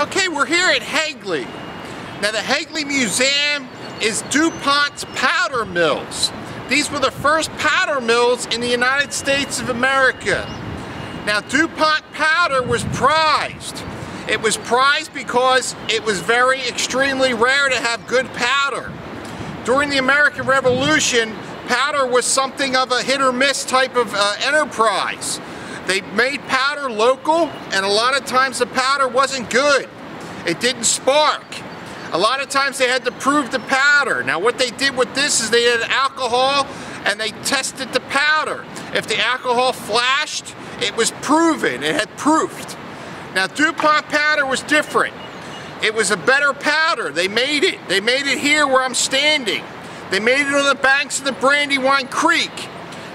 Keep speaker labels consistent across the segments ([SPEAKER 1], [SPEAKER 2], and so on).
[SPEAKER 1] Okay, we're here at Hagley. Now the Hagley Museum is DuPont's powder mills. These were the first powder mills in the United States of America. Now DuPont powder was prized. It was prized because it was very extremely rare to have good powder. During the American Revolution, powder was something of a hit or miss type of enterprise. They made powder local, and a lot of times the powder wasn't good. It didn't spark. A lot of times they had to prove the powder. Now what they did with this is they had alcohol and they tested the powder. If the alcohol flashed, it was proven, it had proofed. Now DuPont powder was different. It was a better powder. They made it. They made it here where I'm standing. They made it on the banks of the Brandywine Creek.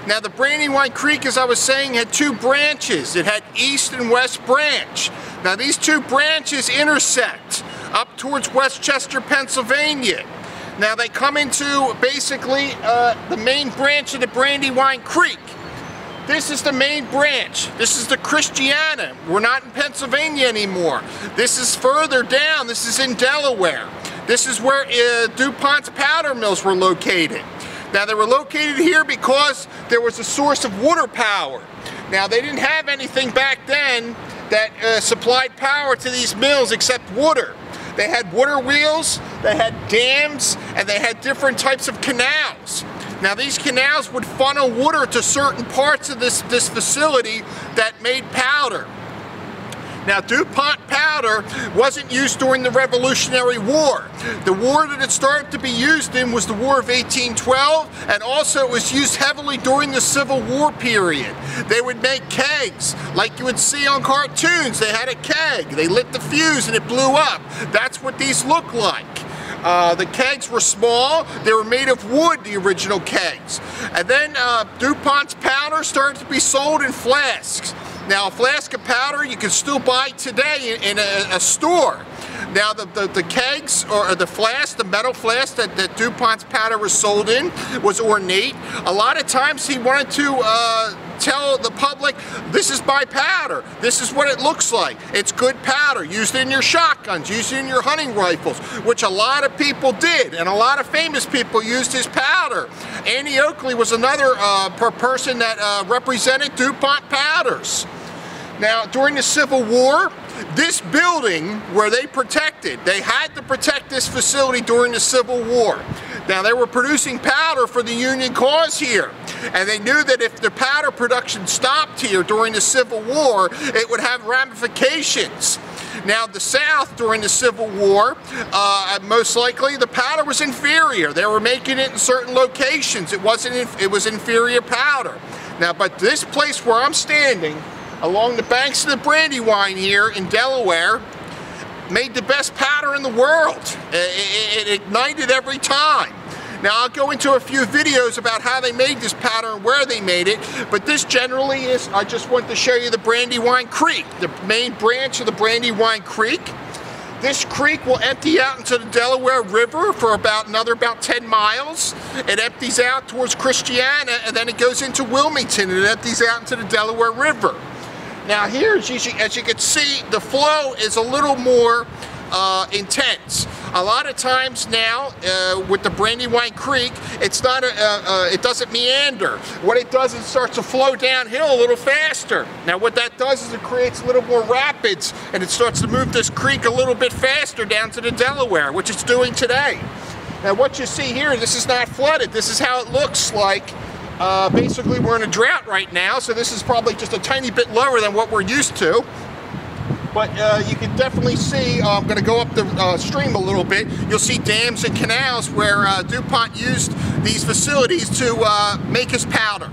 [SPEAKER 1] Now the Brandywine Creek, as I was saying, had two branches. It had East and West Branch. Now these two branches intersect up towards Westchester, Pennsylvania. Now they come into basically the main branch of the Brandywine Creek. This is the main branch. This is the Christiana. We're not in Pennsylvania anymore. This is further down. This is in Delaware. This is where DuPont's powder mills were located. Now they were located here because there was a source of water power. Now they didn't have anything back then that supplied power to these mills except water. They had water wheels, they had dams, and they had different types of canals. Now these canals would funnel water to certain parts of this facility that made powder. Now DuPont powder wasn't used during the Revolutionary War. The war that it started to be used in was the War of 1812, and also it was used heavily during the Civil War period. They would make kegs like you would see on cartoons. They had a keg, they lit the fuse and it blew up. That's what these look like. The kegs were small, they were made of wood, the original kegs. And then DuPont's powder started to be sold in flasks. Now a flask of powder you can still buy today in a store. Now the kegs, or the flask, the metal flask that DuPont's powder was sold in was ornate. A lot of times he wanted to tell the public, this is my powder, this is what it looks like. It's good powder, used in your shotguns, used in your hunting rifles, which a lot of people did, and a lot of famous people used his powder. Annie Oakley was another person that represented DuPont powders. Now during the Civil War, this building where they had to protect this facility during the Civil War. Now they were producing powder for the Union cause here, and they knew that if the powder production stopped here during the Civil War, it would have ramifications. Now the South during the Civil War, most likely the powder was inferior. They were making it in certain locations. It was inferior powder. Now but this place where I'm standing, along the banks of the Brandywine here in Delaware, made the best powder in the world. It ignited every time. Now I'll go into a few videos about how they made this powder and where they made it, but this generally is, I just want to show you the Brandywine Creek, the main branch of the Brandywine Creek. This creek will empty out into the Delaware River for about 10 miles. It empties out towards Christiana, and then it goes into Wilmington, and it empties out into the Delaware River. Now here, as you can see, the flow is a little more intense. A lot of times now, with the Brandywine Creek, it's not it doesn't meander. What it does is it starts to flow downhill a little faster. Now what that does is it creates a little more rapids, and it starts to move this creek a little bit faster down to the Delaware, which it's doing today. Now what you see here, this is not flooded. This is how it looks like. Basically we're in a drought right now, so this is probably just a tiny bit lower than what we're used to. But you can definitely see, I'm going to go up the stream a little bit, you'll see dams and canals where DuPont used these facilities to make his powder.